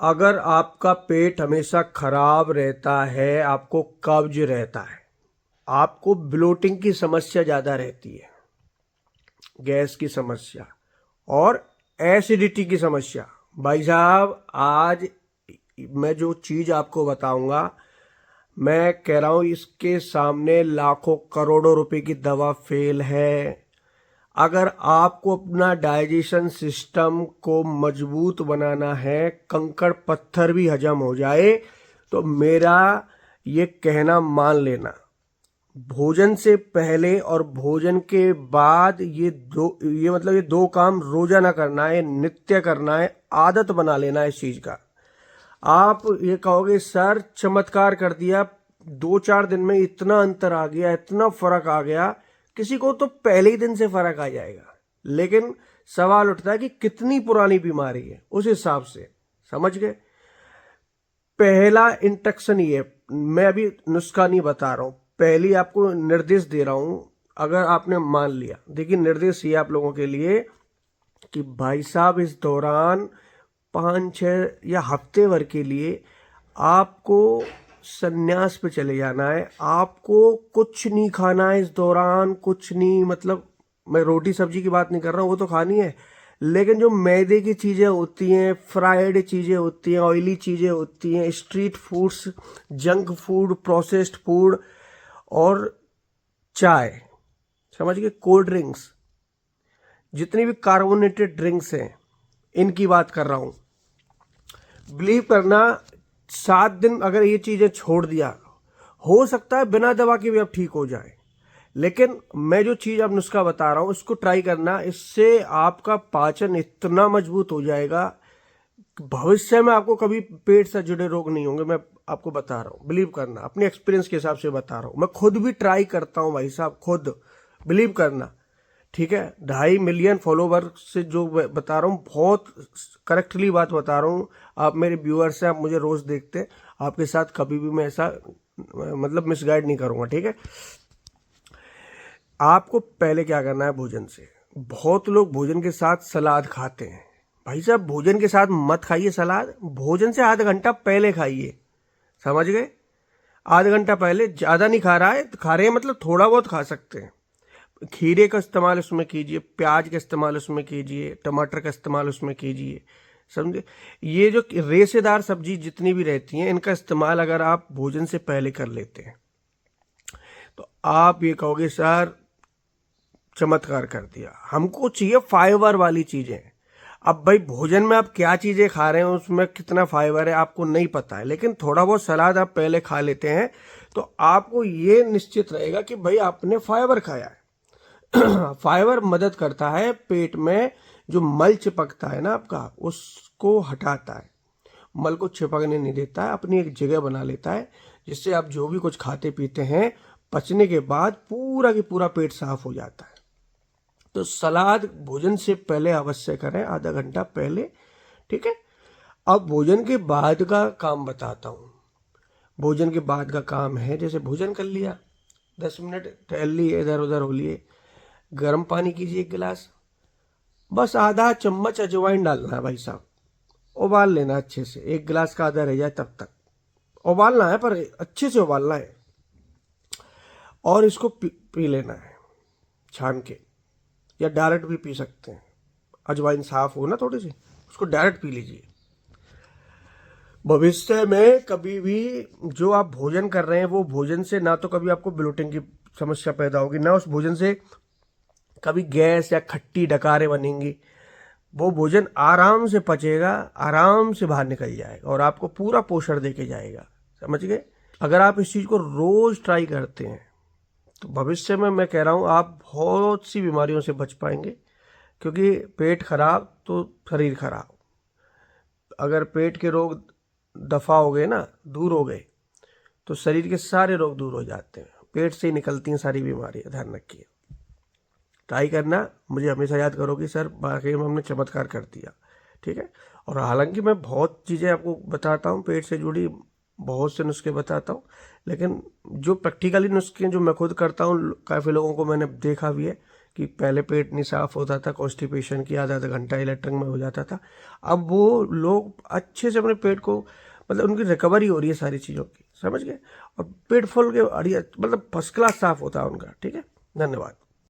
अगर आपका पेट हमेशा खराब रहता है, आपको कब्ज रहता है, आपको ब्लोटिंग की समस्या ज़्यादा रहती है, गैस की समस्या और एसिडिटी की समस्या, भाई साहब आज मैं जो चीज़ आपको बताऊंगा, मैं कह रहा हूँ इसके सामने लाखों करोड़ों रुपए की दवा फेल है। अगर आपको अपना डाइजेशन सिस्टम को मजबूत बनाना है, कंकड़ पत्थर भी हजम हो जाए, तो मेरा ये कहना मान लेना, भोजन से पहले और भोजन के बाद ये दो काम रोजाना करना है, नित्य करना है, आदत बना लेना है इस चीज का। आप ये कहोगे सर चमत्कार कर दिया, 2-4 दिन में इतना अंतर आ गया, इतना फर्क आ गया। किसी को तो पहले ही दिन से फर्क आ जाएगा, लेकिन सवाल उठता है कि कितनी पुरानी बीमारी है, उस हिसाब से समझ गए। पहला इंस्ट्रक्शन ये, मैं अभी नुस्खा नहीं बता रहा हूं, पहली आपको निर्देश दे रहा हूं। अगर आपने मान लिया, देखिए निर्देश ये आप लोगों के लिए कि भाई साहब इस दौरान 5-6 या हफ्ते भर के लिए आपको संन्यास पे चले जाना है। आपको कुछ नहीं खाना है इस दौरान, कुछ नहीं, मतलब मैं रोटी सब्जी की बात नहीं कर रहा हूँ, वो तो खानी है, लेकिन जो मैदे की चीज़ें होती हैं, फ्राइड चीज़ें होती हैं, ऑयली चीज़ें होती हैं, street foods, junk food, processed food और चाय, समझ गए, कोल्ड ड्रिंक्स, जितनी भी कार्बोनेटेड ड्रिंक्स हैं, इनकी बात कर रहा हूँ। बिलीव करना, 7 दिन अगर ये चीज़ें छोड़ दिया, हो सकता है बिना दवा के भी आप ठीक हो जाए, लेकिन मैं जो चीज़ अब नुस्खा बता रहा हूँ इसको ट्राई करना, इससे आपका पाचन इतना मजबूत हो जाएगा, भविष्य में आपको कभी पेट से जुड़े रोग नहीं होंगे। मैं आपको बता रहा हूँ, बिलीव करना, अपने एक्सपीरियंस के हिसाब से बता रहा हूँ, मैं खुद भी ट्राई करता हूँ भाई साहब, खुद बिलीव करना, ठीक है। 2.5 मिलियन फॉलोवर से जो बता रहा हूँ, बहुत करेक्टली बात बता रहा हूँ। आप मेरे व्यूअर्स हैं, आप मुझे रोज देखते हैं, आपके साथ कभी भी मैं ऐसा मतलब मिसगाइड नहीं करूँगा, ठीक है। आपको पहले क्या करना है, भोजन से, बहुत लोग भोजन के साथ सलाद खाते हैं, भाई साहब भोजन के साथ मत खाइए सलाद, भोजन से आधा घंटा पहले खाइए, समझ गए। आधा घंटा पहले, ज़्यादा नहीं खा रहा है, खा रहे हैं मतलब थोड़ा बहुत खा सकते हैं। खीरे का इस्तेमाल उसमें कीजिए, प्याज का इस्तेमाल उसमें कीजिए, टमाटर का इस्तेमाल उसमें कीजिए, समझे। ये जो रेशेदार सब्जी जितनी भी रहती हैं, इनका इस्तेमाल अगर आप भोजन से पहले कर लेते हैं, तो आप ये कहोगे सर चमत्कार कर दिया। हमको चाहिए फाइबर वाली चीज़ें। अब भाई भोजन में आप क्या चीज़ें खा रहे हैं, उसमें कितना फाइबर है आपको नहीं पता है, लेकिन थोड़ा बहुत सलाद आप पहले खा लेते हैं, तो आपको ये निश्चित रहेगा कि भाई आपने फाइबर खाया है। फाइबर मदद करता है पेट में, जो मल चिपकता है ना आपका, उसको हटाता है, मल को चिपकने नहीं देता है, अपनी एक जगह बना लेता है, जिससे आप जो भी कुछ खाते पीते हैं, पचने के बाद पूरा की पूरा पेट साफ हो जाता है। तो सलाद भोजन से पहले अवश्य करें, आधा घंटा पहले, ठीक है। अब भोजन के बाद का काम बताता हूँ। भोजन के बाद का काम है, जैसे भोजन कर लिया, 10 मिनट टहल लिए, इधर उधर हो लिए, गर्म पानी कीजिए 1 गिलास, बस आधा चम्मच अजवाइन डालना है भाई साहब, उबाल लेना अच्छे से, 1 गिलास का आधा रह जाए तब तक उबालना है, पर अच्छे से उबालना है, और इसको पी लेना है छान के, या डायरेक्ट भी पी सकते हैं। अजवाइन साफ हो ना थोड़ी सी, उसको डायरेक्ट पी लीजिए। भविष्य में कभी भी जो आप भोजन कर रहे हैं, वो भोजन से ना तो कभी आपको ब्लोटिंग की समस्या पैदा होगी, ना उस भोजन से कभी गैस या खट्टी डकारें बनेंगी। वो भोजन आराम से पचेगा, आराम से बाहर निकल जाएगा और आपको पूरा पोषण देके जाएगा, समझ गए। अगर आप इस चीज़ को रोज ट्राई करते हैं, तो भविष्य में मैं कह रहा हूँ आप बहुत सी बीमारियों से बच पाएंगे, क्योंकि पेट खराब तो शरीर खराब। अगर पेट के रोग दफा हो गए ना, दूर हो गए, तो शरीर के सारे रोग दूर हो जाते हैं, पेट से ही निकलती हैं सारी बीमारियां, ध्यान रखिए। ट्राई करना, मुझे हमेशा याद करो कि सर वाकई में हमने चमत्कार कर दिया, ठीक है। और हालांकि मैं बहुत चीज़ें आपको बताता हूँ, पेट से जुड़ी बहुत से नुस्खे बताता हूँ, लेकिन जो प्रैक्टिकली नुस्खे जो मैं खुद करता हूँ, काफ़ी लोगों को मैंने देखा भी है कि पहले पेट नहीं साफ होता था, कॉन्स्टिपेशन की आधा आधा घंटा इलेक्ट्रिक में हो जाता था। अब वो लोग अच्छे से अपने पेट को, मतलब उनकी रिकवरी हो रही है सारी चीज़ों की, समझ गए। और पेट फुल के बढ़िया, मतलब फर्स्ट क्लास साफ होता है उनका। ठीक है, धन्यवाद।